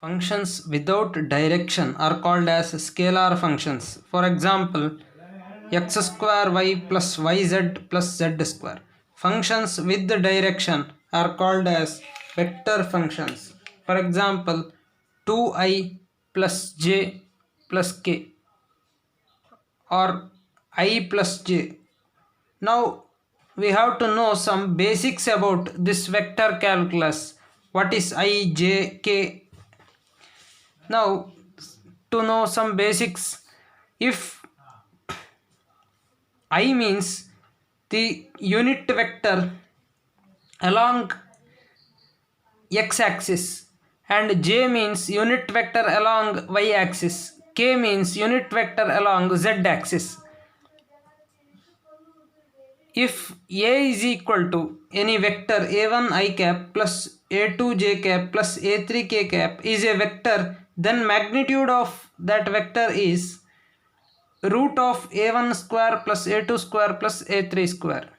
Functions without direction are called as scalar functions. For example, x square y plus yz plus z square. Functions with the direction are called as vector functions. For example, 2i plus j plus k or I plus j. Now we have to know some basics about this vector calculus. What is I, j, k? Now to know some basics, if I means the unit vector along x axis and j means unit vector along y axis, k means unit vector along z axis. If a is equal to any vector a1 i cap plus a2 j cap plus a3 k cap is a vector, then magnitude of that vector is root of a1 square plus a2 square plus a3 square.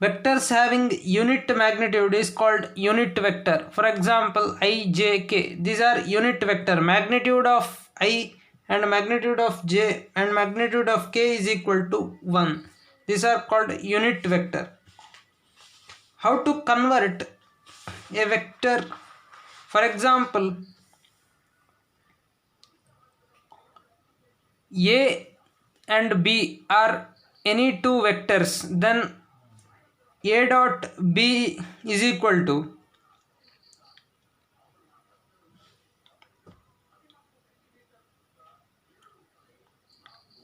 Vectors having unit magnitude is called unit vector. For example, I, j, k. These are unit vector. Magnitude of I and magnitude of j and magnitude of k is equal to 1. These are called unit vector. How to convert a vector? For example, A and B are any two vectors, then A dot B is equal to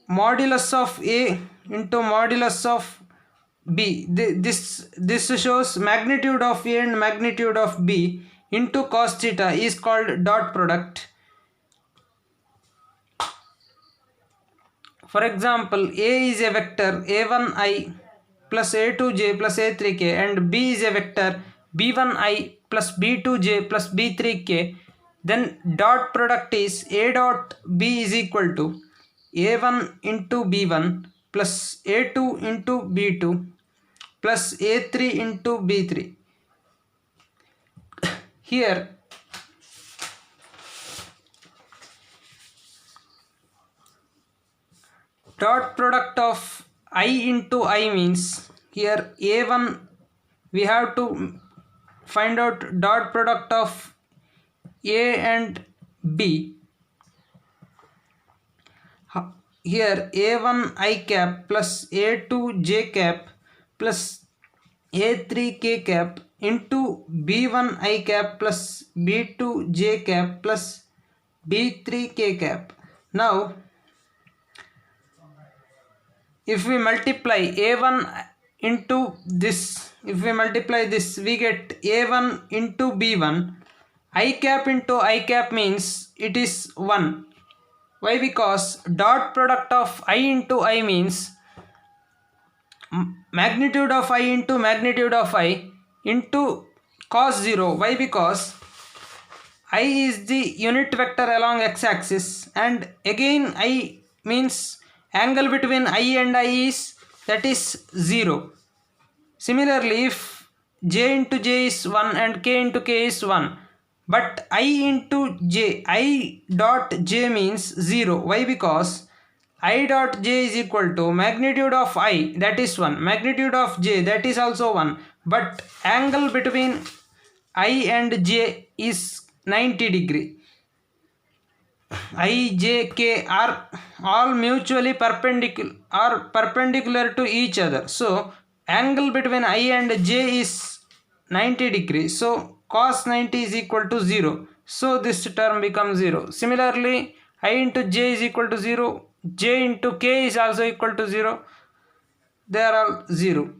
modulus of A into modulus of B. This shows magnitude of A and magnitude of B into cos theta is called dot product. For example, A is a vector a1i plus a2j plus a3k and B is a vector b1i plus b2j plus b3k, then dot product is A dot B is equal to a1 into b1 plus a2 into b2 plus a3 into b3. Here dot product of I into I means here a1 we have to find out dot product of A and B. Here a1 I cap plus a2 j cap plus a3 k cap into b1 I cap plus b2 j cap plus b3 k cap. Now if we multiply a1 into this, if we multiply this, we get a1 into b1. I cap into I cap means it is 1. Why? Because dot product of I into I means magnitude of I into magnitude of I into cos 0. Why? Because I is the unit vector along x-axis and again I means angle between I and I is, that is 0. Similarly, if j into j is 1 and k into k is 1, but I into j, I dot j means 0. Why? Because I dot j is equal to magnitude of I, that is 1, magnitude of j, that is also 1, but angle between I and j is 90 degree. I, j, k are all mutually perpendicular to each other. So angle between I and j is 90 degrees. So cos 90 is equal to 0. So this term becomes 0. Similarly, I into j is equal to 0. J into k is also equal to 0. They are all 0.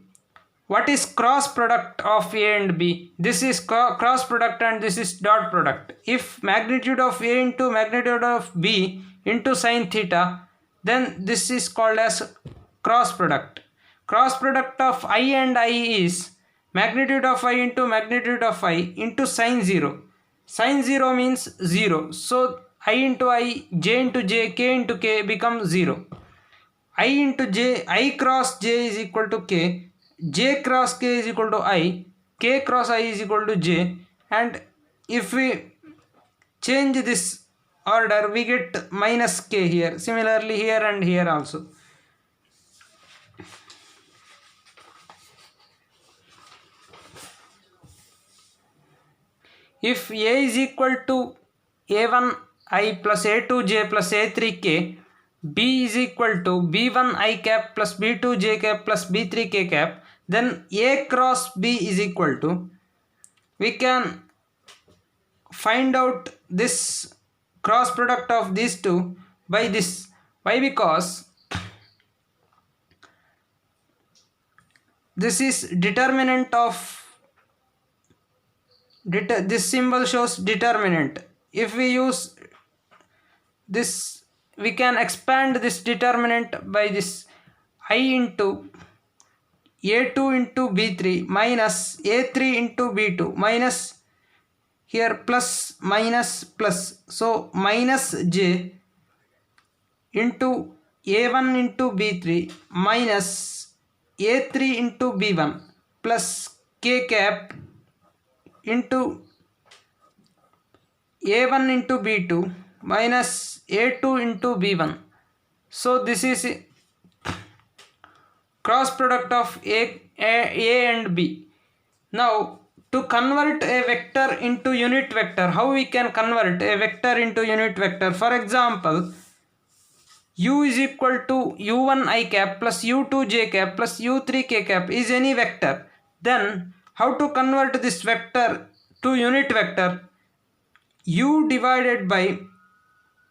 What is cross product of A and B? This is cross product and this is dot product. If magnitude of A into magnitude of B into sine theta, then this is called as cross product. Cross product of I and I is magnitude of I into magnitude of I into sine 0. Sine 0 means 0. So I into I, j into j, k into k becomes 0. I into j, I cross j is equal to k, j cross k is equal to I, k cross I is equal to j, and if we change this order, we get minus k here. Similarly here and here also. If A is equal to a1i plus a2j plus a3k, B is equal to b1i cap plus b2j cap plus b3k cap, then A cross B is equal to, we can find out this cross product of these two by this. Why? Because this is determinant of this symbol shows determinant. If we use this, we can expand this determinant by this I into a2 into b3 minus a3 into b2 minus here plus minus plus, so minus j into a1 into b3 minus a3 into b1 plus k cap into a1 into b2 minus a2 into b1. So this is a cross product of a and b. Now to convert a vector into unit vector, how we can convert a vector into unit vector? For example, u is equal to u1i cap plus u2j cap plus u3k cap is any vector. Then how to convert this vector to unit vector? U divided by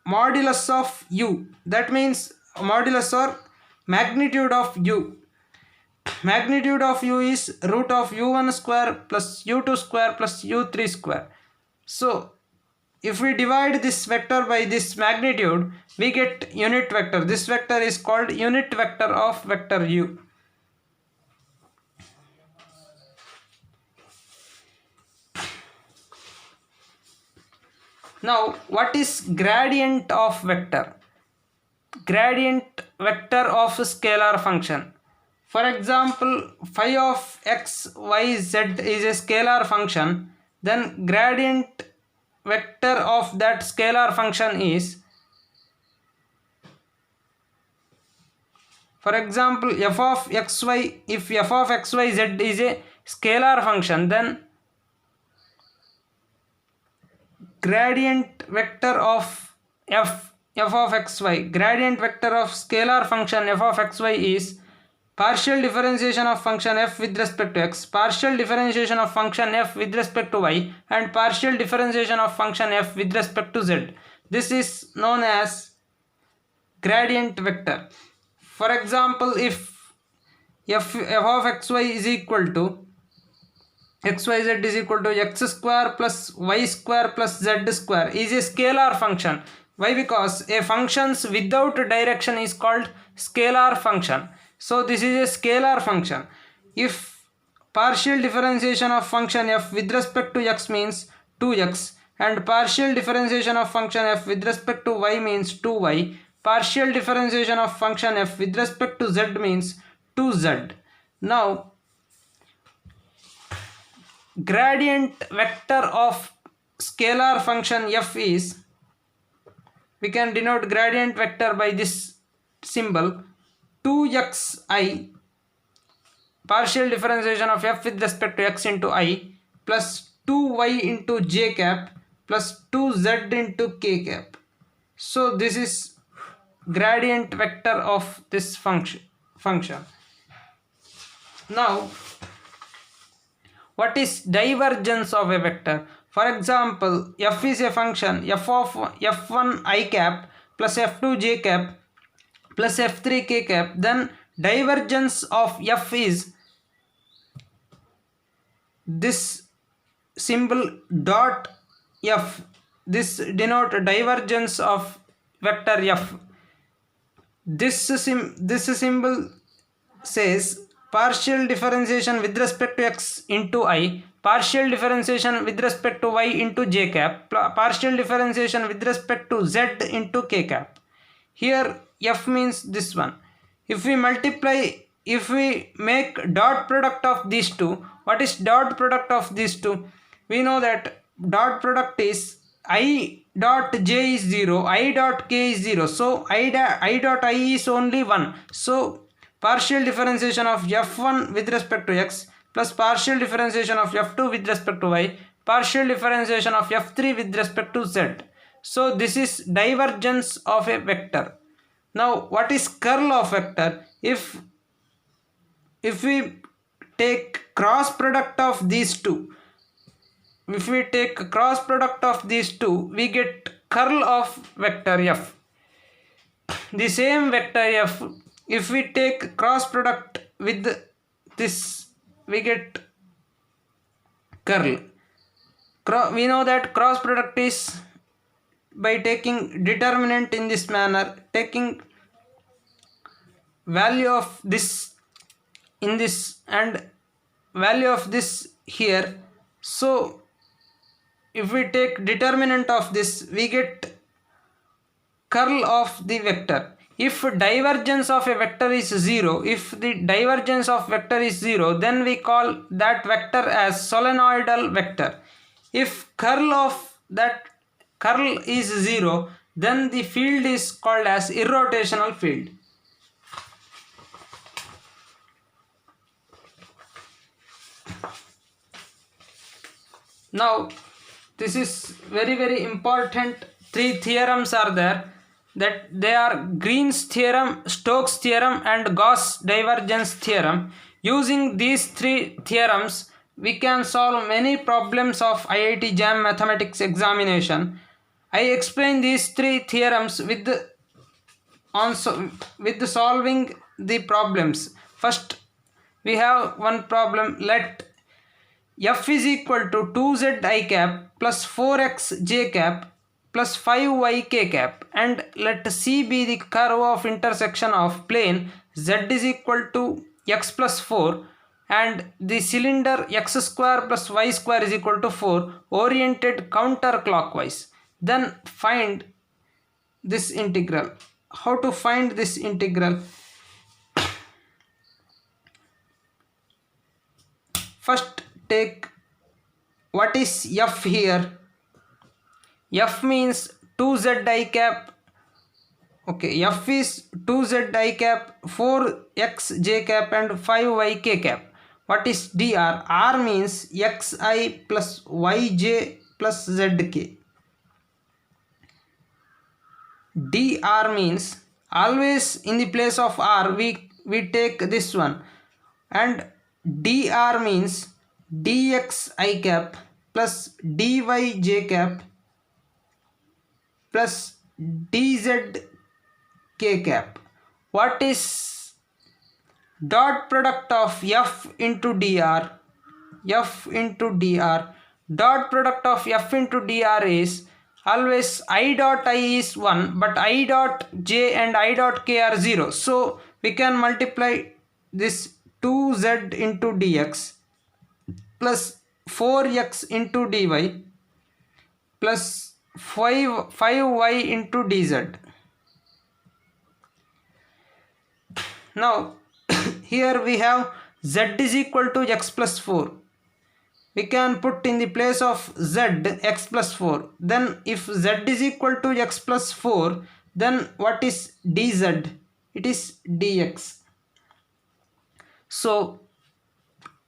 modulus of u, that means modulus or magnitude of u. Magnitude of u is root of u1 square plus u2 square plus u3 square. So if we divide this vector by this magnitude, we get unit vector. This vector is called unit vector of vector u. Now what is gradient of vector? Gradient vector of scalar function. For example, phi of x, y, z is a scalar function. Then gradient vector of that scalar function is, for example, f of xy. If f of xyz is a scalar function, then gradient vector of f of xy, gradient vector of scalar function f of xy is partial differentiation of function f with respect to x, partial differentiation of function f with respect to y, and partial differentiation of function f with respect to z. This is known as gradient vector. For example, if f of xy is equal to xyz is equal to x square plus y square plus z square is a scalar function. Why? Because a functions without direction is called scalar function. So this is a scalar function. If partial differentiation of function f with respect to x means 2x, and partial differentiation of function f with respect to y means 2y, partial differentiation of function f with respect to z means 2z. Now gradient vector of scalar function f is, we can denote gradient vector by this symbol 2xi, partial differentiation of f with respect to x into i, plus 2y into j cap plus 2z into k cap. So this is gradient vector of this function. Now what is divergence of a vector? For example, f is a function f of f1 I cap plus f2 j cap plus f3 k cap. Then divergence of f is this symbol dot f. This denote divergence of vector f. This symbol says partial differentiation with respect to x into I, partial differentiation with respect to y into j cap, partial differentiation with respect to z into k cap. Here f means this one. If we multiply, if we make dot product of these two, what is dot product of these two? We know that dot product is I dot j is 0, I dot k is 0. So I dot I is only 1. So partial differentiation of f1 with respect to x plus partial differentiation of f2 with respect to y, partial differentiation of f3 with respect to z. So this is divergence of a vector. Now what is curl of vector? If we take cross product of these two, if we take cross product of these two, we get curl of vector f. The same vector f, if we take cross product with this, we get curl. We know that cross product is by taking determinant in this manner, taking value of this in this and value of this here. So if we take determinant of this, we get curl of the vector. If divergence of a vector is 0, if the divergence of vector is 0, then we call that vector as solenoidal vector. If curl of that curl is 0, then the field is called as irrotational field. Now this is very important. 3 theorems are there, that they are Green's theorem, Stokes theorem and Gauss divergence theorem. Using these 3 theorems, we can solve many problems of IIT JAM mathematics examination. I explain these 3 theorems with solving the problems. First, we have one problem. Let f is equal to 2z I cap plus 4x j cap plus 5y k cap, and let C be the curve of intersection of plane z is equal to x plus 4 and the cylinder x square plus y square is equal to 4 oriented counterclockwise. Then find this integral. How to find this integral? First, take what is f here. F means 2z I cap. Okay, f is 2z I cap, 4x j cap and 5y k cap. What is dr? R means xi plus yj plus zk. dr means always in the place of r we take this one, and dr means dx I cap plus dy j cap plus dz k cap. What is dot product of f into dr? F into dr. Dot product of f into dr is always I dot I is 1, but I dot j and I dot k are 0. So we can multiply this 2z into dx plus 4x into dy plus 5y into dz. Now here we have z is equal to x plus 4. We can put in the place of z x plus 4. Then if z is equal to x plus 4, then what is dz? It is dx. So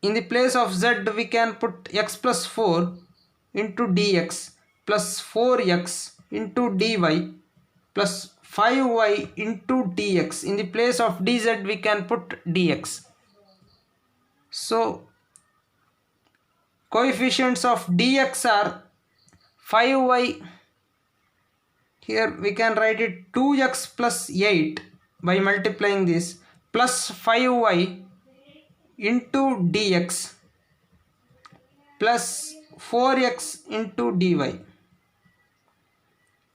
in the place of z we can put x plus 4 into dx plus 4x into dy plus 5y into dx. In the place of dz we can put dx. So coefficients of dx are 5y. Here we can write it 2x plus 8 by multiplying this plus 5y into dx plus 4x into dy.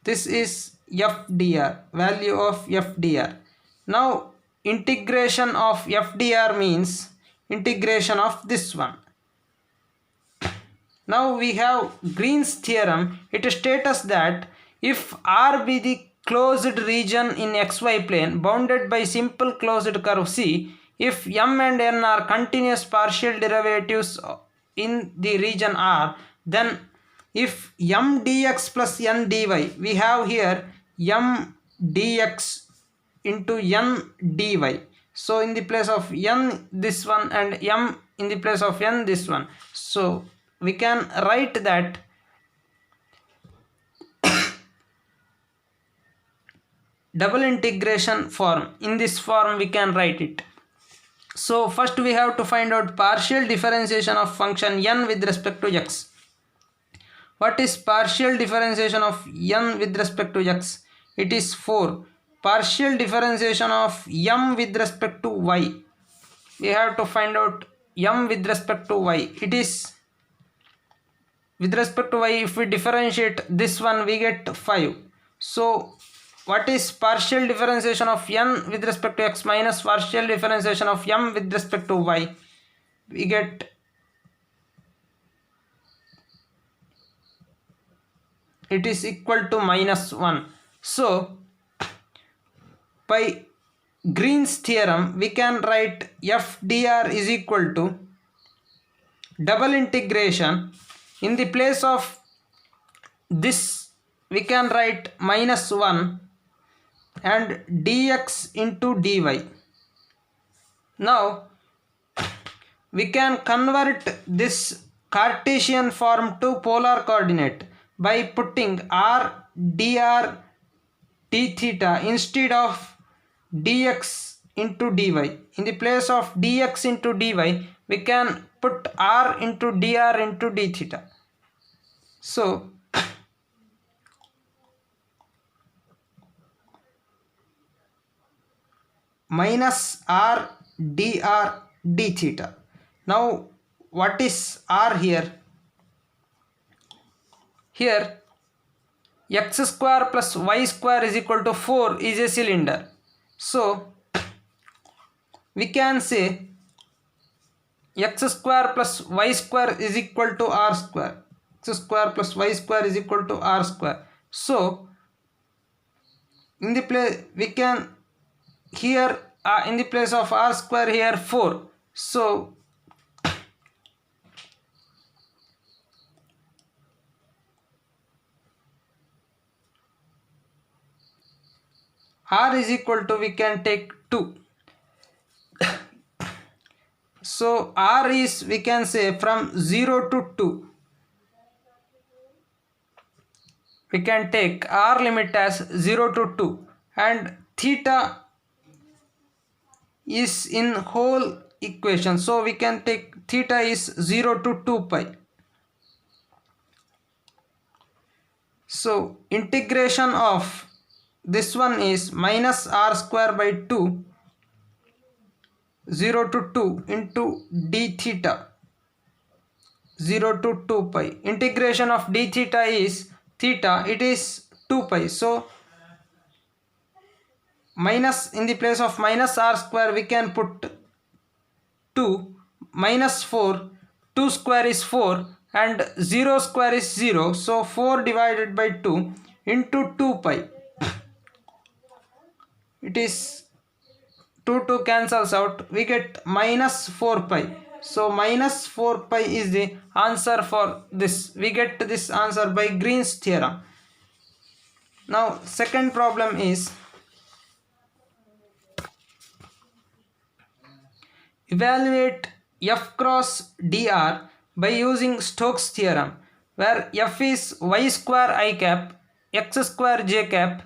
This is FDR, value of FDR. Now integration of FDR means integration of this one. Now we have Green's theorem. It states us that if R be the closed region in xy plane bounded by simple closed curve C, if m and n are continuous partial derivatives in the region R, then if m dx plus n dy, we have here m dx into n dy. So in the place of n this one and m in the place of n this one. So we can write that double integration form. In this form we can write it. So first we have to find out partial differentiation of function n with respect to x. What is partial differentiation of n with respect to x? It is 4. Partial differentiation of m with respect to y. We have to find out m with respect to y. It is with respect to y, if we differentiate this one we get 5. So what is partial differentiation of n with respect to x minus partial differentiation of m with respect to y? We get it is equal to -1. So by Green's theorem we can write f dr is equal to double integration. In the place of this we can write -1 and dx into dy. Now we can convert this Cartesian form to polar coordinate by putting r dr d theta instead of dx into dy. In the place of dx into dy we can put r into dr into d theta. So minus r dr d theta. Now what is r here? Here x square plus y square is equal to 4 is a cylinder. So we can say x square plus y square is equal to r square. X square plus y square is equal to r square. So in the place we can here in the place of r square here 4. So r is equal to we can take 2. So r is we can say from 0 to 2. We can take r limit as 0 to 2 and theta is in whole equation. So we can take theta is 0 to 2 pi. So integration of this one is minus r square by 2 0 to 2 into d theta 0 to 2 pi. Integration of d theta is theta, it is 2 pi. So minus in the place of minus r square we can put 2 minus 4. 2 square is 4 and 0 square is 0. So 4 divided by 2 into 2 pi. It is 2 cancels out, we get minus 4 pi. So minus 4 pi is the answer for this. We get this answer by Green's theorem. Now second problem is evaluate f cross dr by using Stokes theorem, where f is y square I cap, x square j cap,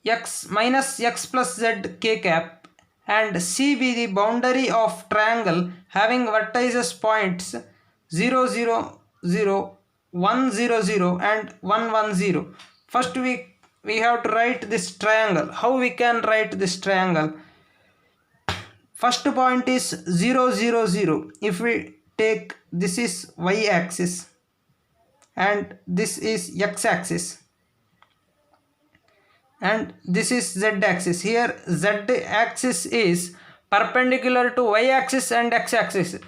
x minus x plus z k cap, and C be the boundary of triangle having vertices points 0 0 0, 1 0 0 and 1 1 0. First we have to write this triangle. How we can write this triangle? First point is 0 0 0. If we take this is y axis and this is x axis and this is z axis. Here z axis is perpendicular to y axis and x axis.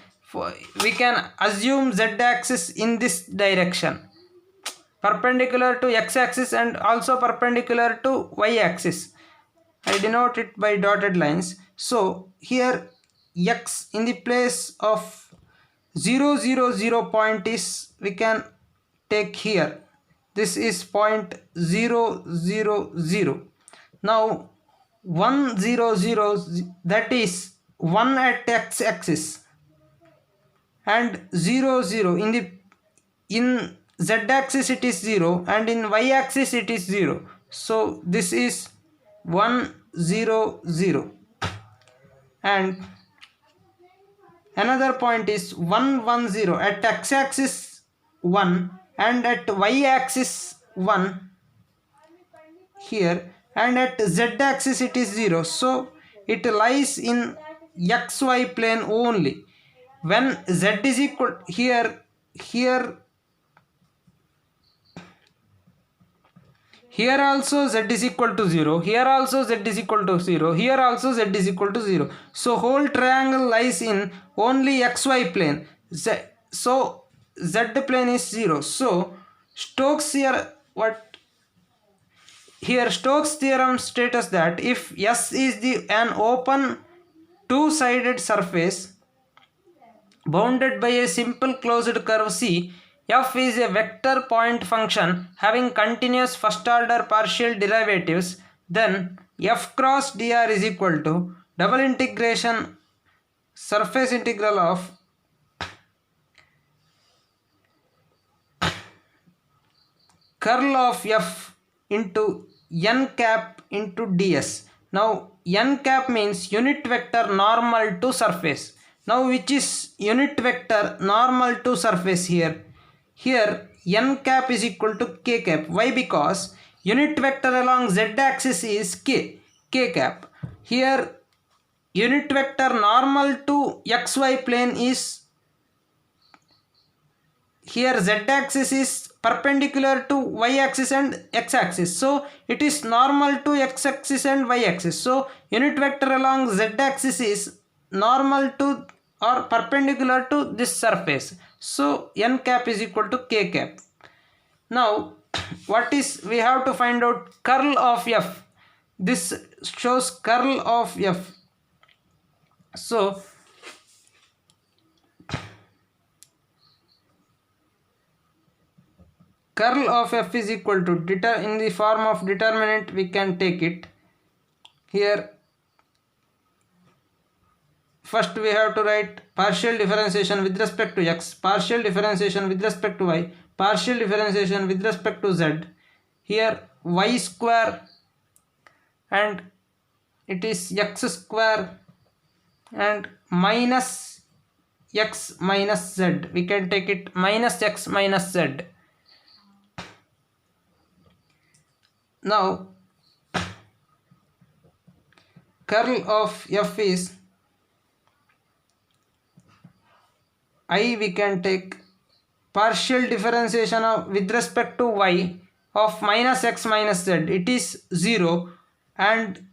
We can assume z axis in this direction, perpendicular to x axis and also perpendicular to y axis. I denote it by dotted lines. So here x in the place of 0 0 0 point is we can take here. This is point 0 0 0. Now 1 0 0, that is 1 at x axis, and 0 0 in z axis it is 0, and in y axis it is 0. So this is 1 0 0, and another point is 1 1 0 at x axis 1, and at y axis 1 here, and at z axis it is 0. So it lies in xy plane only. When z is equal here also z is equal to 0, here also z is equal to 0, here also z is equal to 0. So whole triangle lies in only xy plane. So z plane is 0. So Stokes theorem states that if S is an open two-sided surface bounded by a simple closed curve C, f is a vector point function having continuous first order partial derivatives, then f cross dr is equal to double integration surface integral of curl of f into n cap into ds. Now n cap means unit vector normal to surface. Now which is unit vector normal to surface here? Here n cap is equal to k cap. Why? Because unit vector along z axis is k cap. Here unit vector normal to xy plane is, here z axis is perpendicular to y axis and x axis, so it is normal to x axis and y axis. So unit vector along z axis is normal to or perpendicular to this surface. So n cap is equal to k cap. Now we have to find out curl of f. This shows curl of f. So curl of f is equal to, in the form of determinant we can take it. Here first we have to write partial differentiation with respect to x, partial differentiation with respect to y, partial differentiation with respect to z. Here y square and it is x square and minus x minus z. We can take it minus x minus z. Now curl of f is I, we can take partial differentiation of with respect to y of minus x minus z, it is 0, and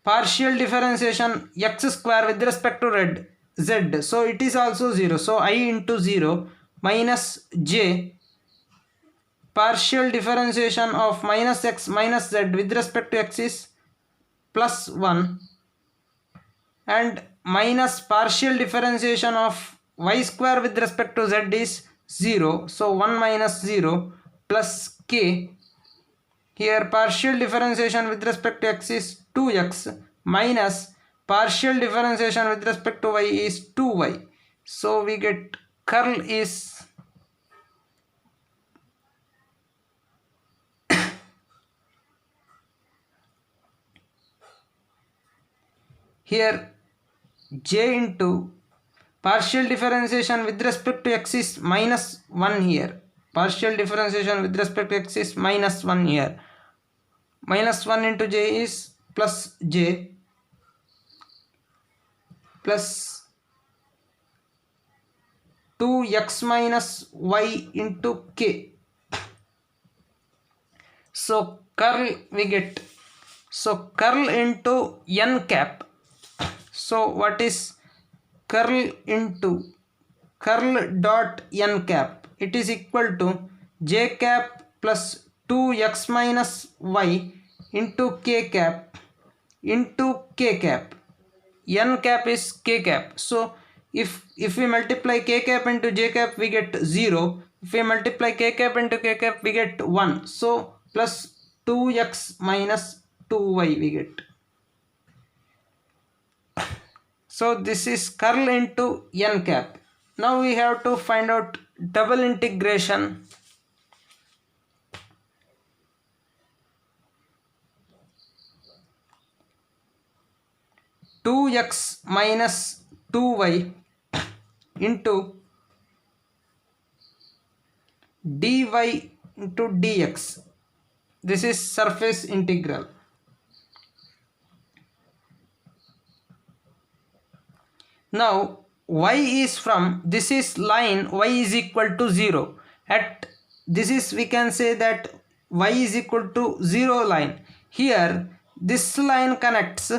partial differentiation x square with respect to z, so it is also 0. So I into 0 minus j, partial differentiation of minus x minus z with respect to x is plus 1, and minus partial differentiation of y square with respect to z is 0. So 1 minus 0 plus k. Here partial differentiation with respect to x is 2x minus partial differentiation with respect to y is 2y. So we get curl is here j into partial differentiation with respect to x is minus 1 here. Partial differentiation with respect to x is minus 1 here. Minus 1 into j is plus j plus 2x minus y into k. So curl we get, so curl into n cap. So what is curl into curl dot n cap? It is equal to j cap plus 2x minus y into k cap into k cap. N cap is k cap. So if we multiply k cap into j cap we get 0. If we multiply k cap into k cap we get 1. So plus 2x minus 2y we get. So this is curl into n cap. Now we have to find out double integration. Two x minus 2y into dy into dx. This is surface integral. Now y is from, this is line y is equal to 0. At this is, we can say that y is equal to 0 line. Here this line connects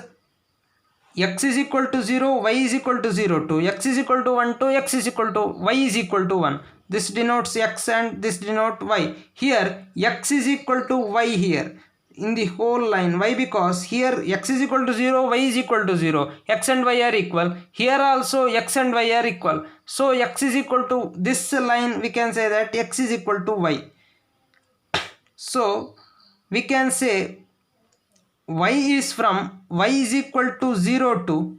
x is equal to 0, y is equal to 0 to x is equal to 1 to x is equal to y is equal to 1. This denotes x and this denotes y. Here x is equal to y here in the whole line. Why? Because here x is equal to 0, y is equal to 0, x and y are equal. Here also x and y are equal. So x is equal to this line, we can say that x is equal to y. So we can say y is from y is equal to 0 to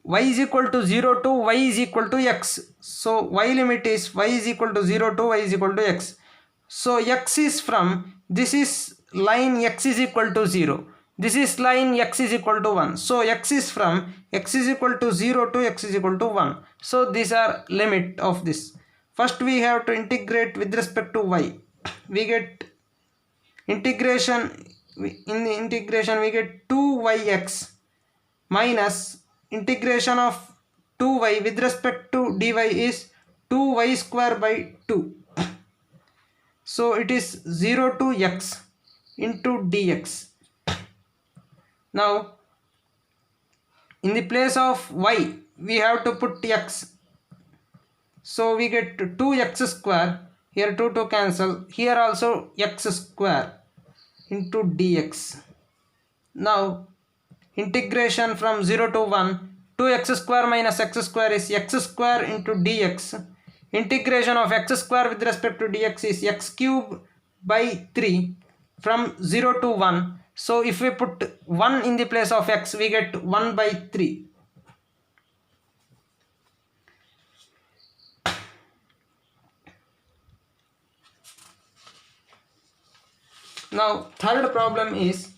y is equal to 0 to y is equal to x. So y limit is y is equal to 0 to y is equal to x. So x is from, this is line x is equal to 0, this is line x is equal to 1. So x is from x is equal to 0 to x is equal to 1. So these are limit of this. First we have to integrate with respect to y. We get integration, in the integration we get 2yx minus integration of 2y with respect to dy is 2y square by 2. So it is 0 to x into dx. Now in the place of y we have to put x. So we get 2x square, here 2 to cancel, here also x square into dx. Now integration from 0 to 1, 2x square minus x square is x square into dx. Integration of x square with respect to dx is x cube by 3 from 0 to 1. So if we put 1 in the place of x we get 1 by 3. Now third problem is,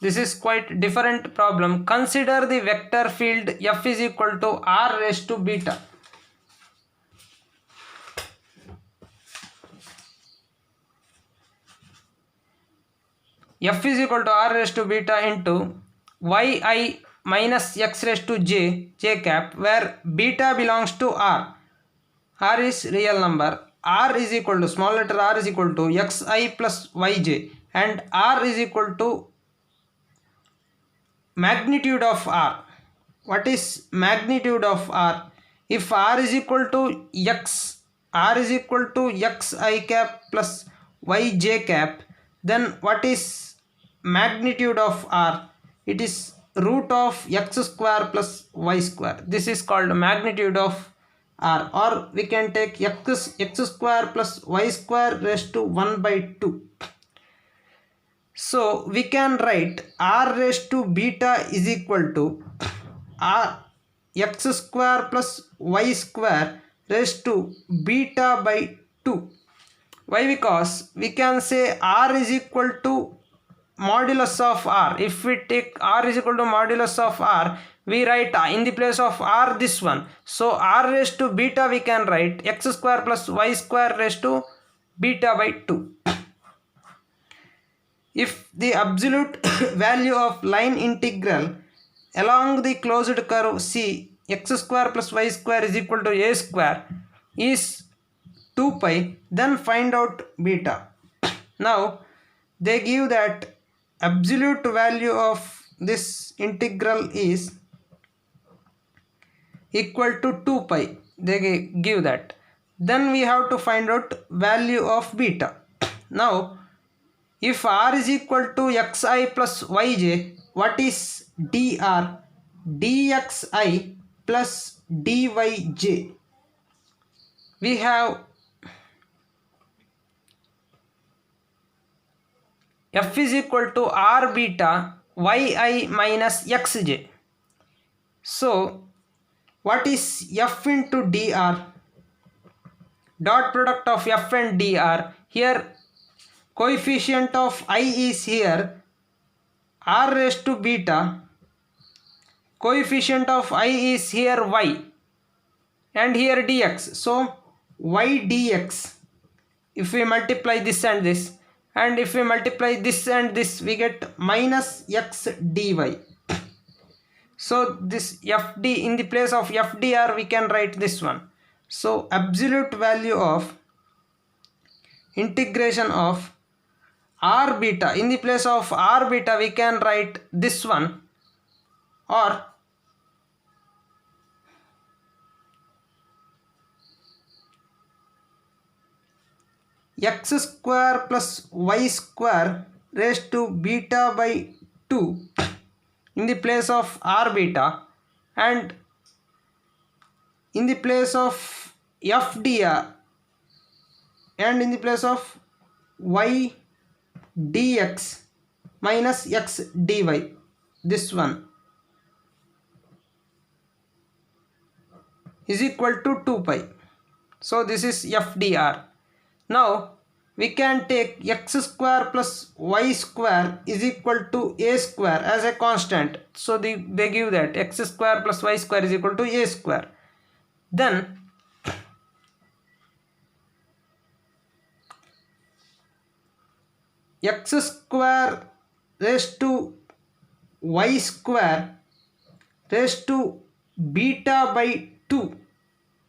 this is quite different problem. Consider the vector field f is equal to r raised to beta. F is equal to r raised to beta into yi minus x raised to j cap, where beta belongs to r. R is real number. R is equal to, small letter r is equal to xi plus yj, and r is equal to magnitude of r. What is magnitude of r? If r is equal to x, r is equal to xi cap plus yj cap, then what is magnitude of r? It is root of x square plus y square. This is called magnitude of r. Or we can take x square plus y square raised to 1 by 2. So we can write r raised to beta is equal to r x square plus y square raised to beta by 2. Why? Because we can say r is equal to modulus of r. If we take r is equal to modulus of r, we write in the place of r this one. So r raised to beta we can write x square plus y square raised to beta by 2. If the absolute value of line integral along the closed curve C x square plus y square is equal to a square is 2 pi, then find out beta. Now they give that absolute value of this integral is equal to 2 pi. They give that. Then we have to find out value of beta. Now if r is equal to xi plus yj, what is dr? Dxi plus dyj. We have f is equal to r beta yi minus xj. So what is f into dr? Dot product of f and dr. Here coefficient of I is here r raised to beta, coefficient of I is here y, and here dx. So y dx, if we multiply this and this, and if we multiply this and this, we get minus x dy. So this fd, in the place of fdr we can write this one. So absolute value of integration of r beta, in the place of r beta we can write this one, or x square plus y square raised to beta by 2 in the place of r beta, and in the place of fdr and in the place of y dx minus x dy, this one is equal to 2 pi. So this is fdr. Now we can take x square plus y square is equal to a square as a constant. So they give that x square plus y square is equal to a square. Then x square raised to y square raised to beta by 2,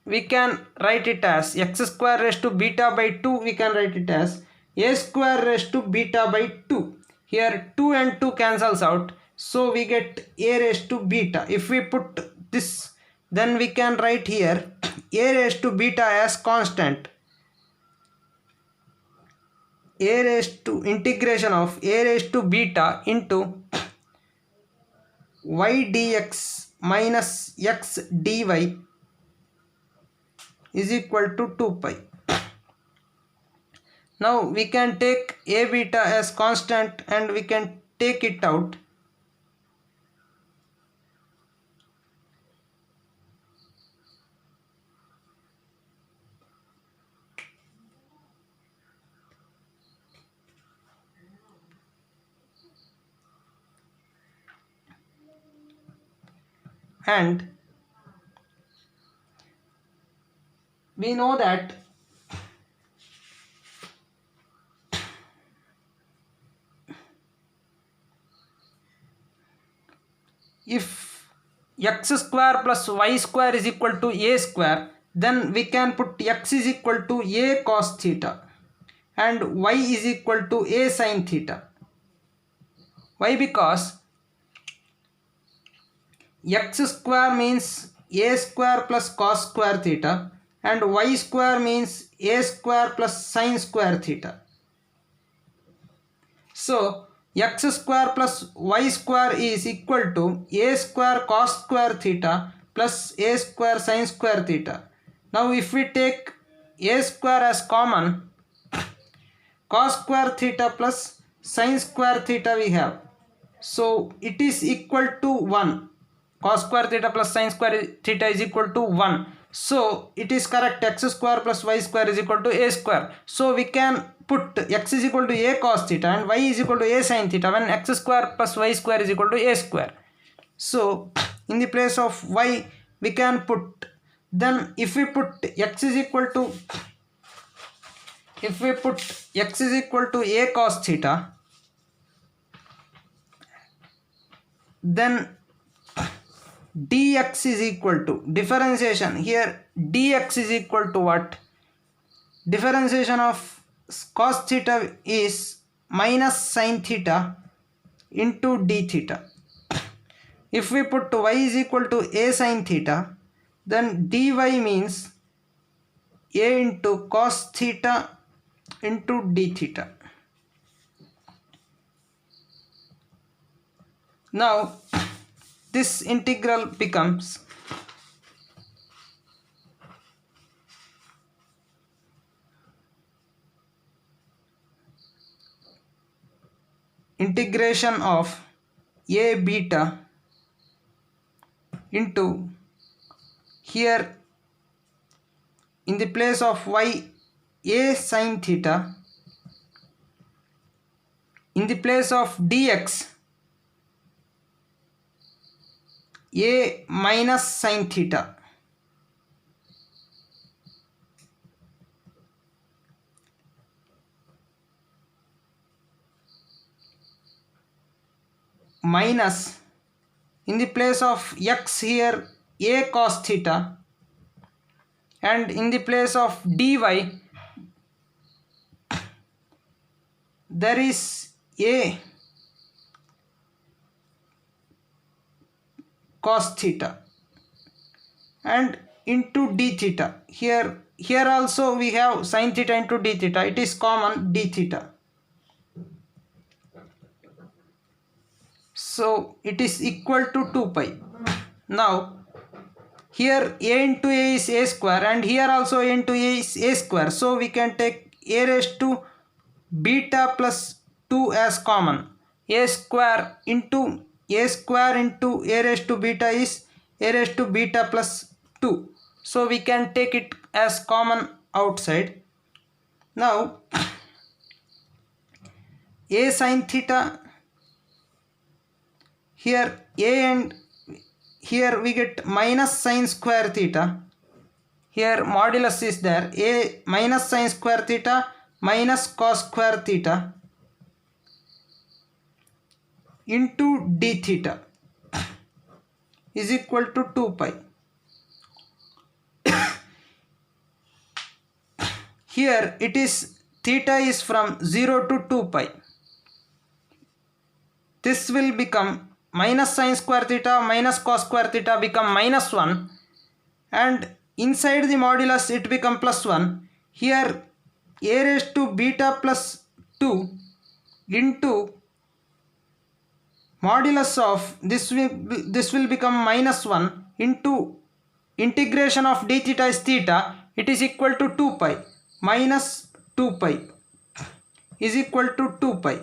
we can write it as x square raised to beta by 2, we can write it as a square raised to beta by 2. Here 2 and 2 cancels out, so we get a raised to beta. If we put this, then we can write here a raised to beta as constant. A raised to integration of a raised to beta into y dx minus x dy is equal to 2 pi. Now we can take a beta as constant and we can take it out. And we know that if x square plus y square is equal to a square, then we can put x is equal to a cos theta and y is equal to a sin theta. Why? Because x square means a square plus cos square theta and y square means a square plus sin square theta. So x square plus y square is equal to a square cos square theta plus a square sin square theta. Now if we take a square as common, cos square theta plus sin square theta we have. So it is equal to 1. Cos square theta plus sin square theta is equal to 1. So it is correct, x square plus y square is equal to a square. So we can put x is equal to a cos theta and y is equal to a sin theta when x square plus y square is equal to a square. So in the place of y we can put, then if we put x is equal to a cos theta, then dx is equal to differentiation. Here dx is equal to what? Differentiation of cos theta is minus sin theta into d theta. If we put y is equal to a sin theta, then dy means a into cos theta into d theta. Now this integral becomes integration of a beta into here in the place of y a sin theta, in the place of dx a minus sin theta. Minus in the place of x here a cos theta, and in the place of dy there is a cos theta, and into d theta. Here also we have sin theta into d theta, it is common d theta. So it is equal to 2 pi. Now here a into a is a square, and here also a into a is a square, so we can take a raised to beta plus 2 as common. A square into a raised to beta is a raised to beta plus 2, so we can take it as common outside. Now a sin theta, here a, and here we get minus sin square theta. Here modulus is there, a minus sin square theta minus cos square theta into d theta is equal to 2 pi. Here it is theta is from 0 to 2 pi. This will become minus sin square theta minus cos square theta become minus 1, and inside the modulus it become plus 1. Here a raised to beta plus 2 into modulus of this will become minus 1 into integration of d theta is theta, it is equal to 2 pi minus 2 pi is equal to 2 pi.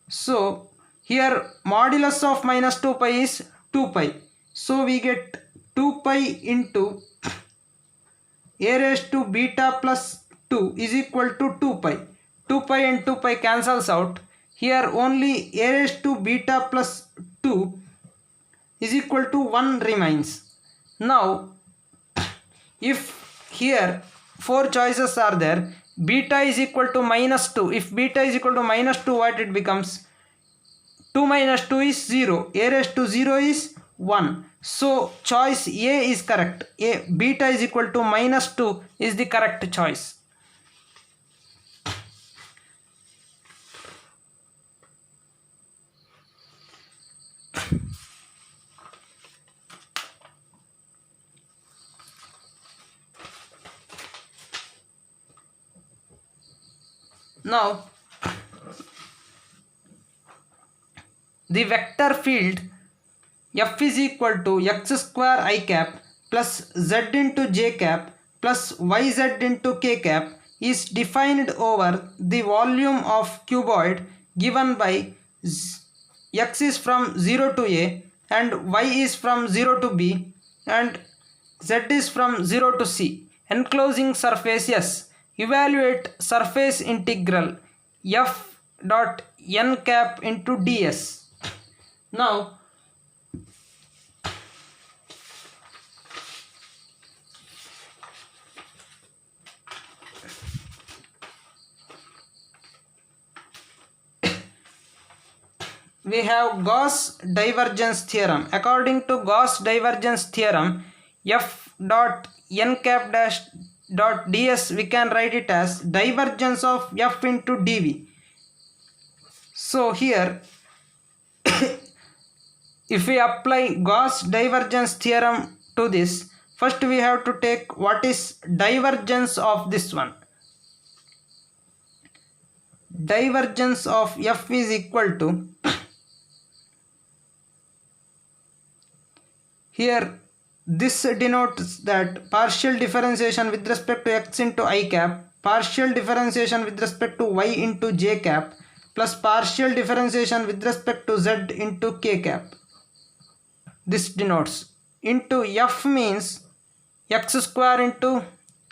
So here modulus of minus 2 pi is 2 pi, so we get 2 pi into a raised to beta plus 2 is equal to 2 pi. 2 pi and 2 pi cancels out. Here only a raised to beta plus 2 is equal to 1 remains. Now if here 4 choices are there, beta is equal to minus 2. If beta is equal to minus 2, what it becomes? 2 minus 2 is 0. A raised to 0 is 1. So choice A is correct. Beta is equal to minus 2 is the correct choice. Now the vector field F is equal to x square I cap plus z into j cap plus yz into k cap is defined over the volume of cuboid given by x is from 0 to a and y is from 0 to b and z is from 0 to c. Enclosing surface S. Evaluate surface integral f dot n cap into ds. Now we have Gauss divergence theorem. According to Gauss divergence theorem, f dot n cap dash dot ds we can write it as divergence of f into dv. So here if we apply Gauss divergence theorem to this, first we have to take what is divergence of this one. Divergence of f is equal to, here this denotes that partial differentiation with respect to x into I cap, partial differentiation with respect to y into j cap, plus partial differentiation with respect to z into k cap. This denotes into f means x square into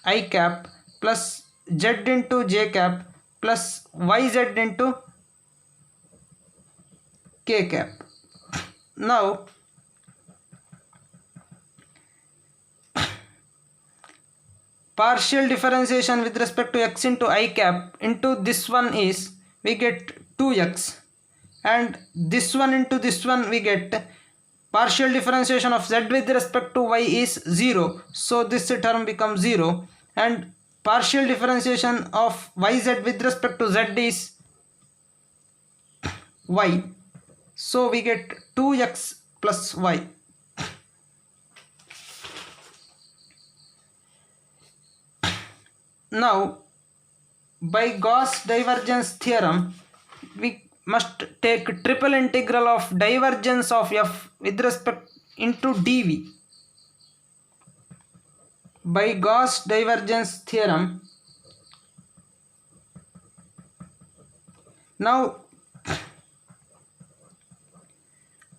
I cap plus z into j cap plus yz into k cap. Now partial differentiation with respect to x into I cap into this one is we get 2x, and this one into this one we get partial differentiation of z with respect to y is 0, so this term becomes 0, and partial differentiation of yz with respect to z is y, so we get 2x plus y. Now by Gauss divergence theorem we must take triple integral of divergence of f with respect into dv. By Gauss divergence theorem, now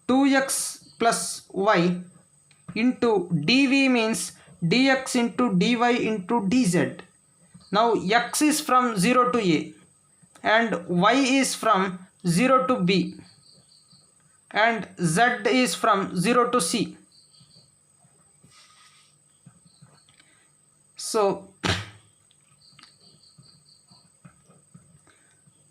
2x plus y into dv means dx into dy into dz. Now x is from 0 to a and y is from 0 to b and z is from 0 to c. So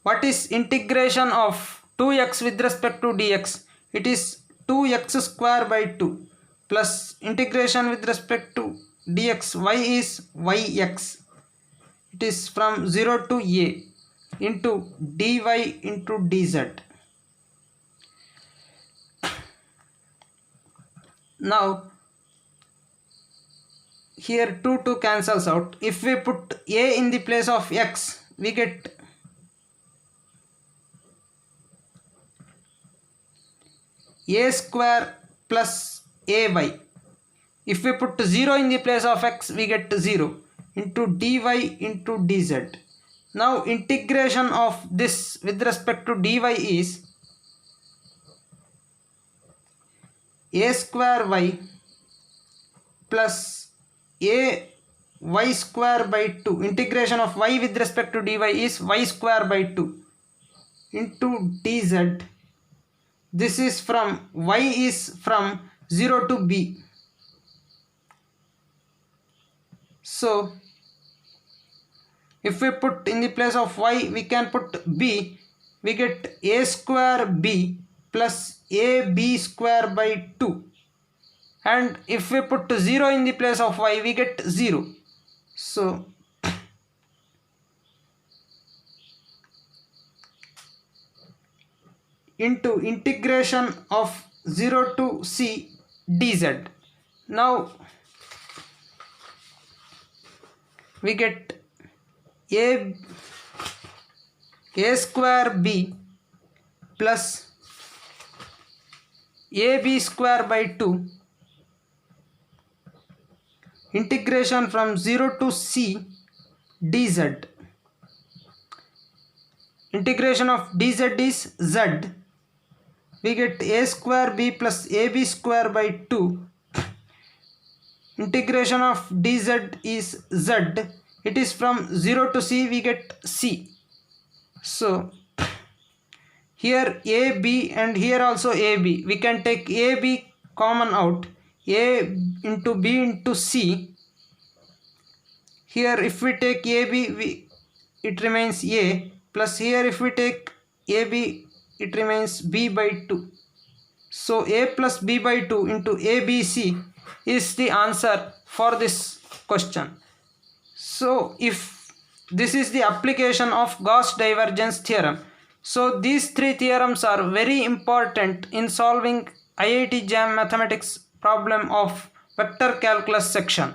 what is integration of 2x with respect to dx? It is 2x square by 2 plus integration with respect to dx y is yx. It is from 0 to a into dy into dz. Now here 2 cancels out. If we put a in the place of x, we get a square plus ay. If we put 0 in the place of x, we get 0 into dy into dz. Now integration of this with respect to dy is a square y plus a y square by 2. Integration of y with respect to dy is y square by 2 into dz. This is from y is from 0 to b. So if we put in the place of y, we can put b. We get a square b plus ab square by 2. And if we put 0 in the place of y, we get 0. So into integration of 0 to c dz. Now we get a square b plus ab square by 2 integration from 0 to c dz. Integration of dz is z. We get a square b plus ab square by 2. Integration of dz is z. It is from 0 to c, we get c. So here ab and here also ab. We can take ab common out. A into b into c. Here if we take ab, it remains a, plus here if we take ab, it remains b by 2. So a plus b by 2 into abc is the answer for this question. So if this is the application of Gauss divergence theorem. So these three theorems are very important in solving IIT JAM mathematics problem of vector calculus section.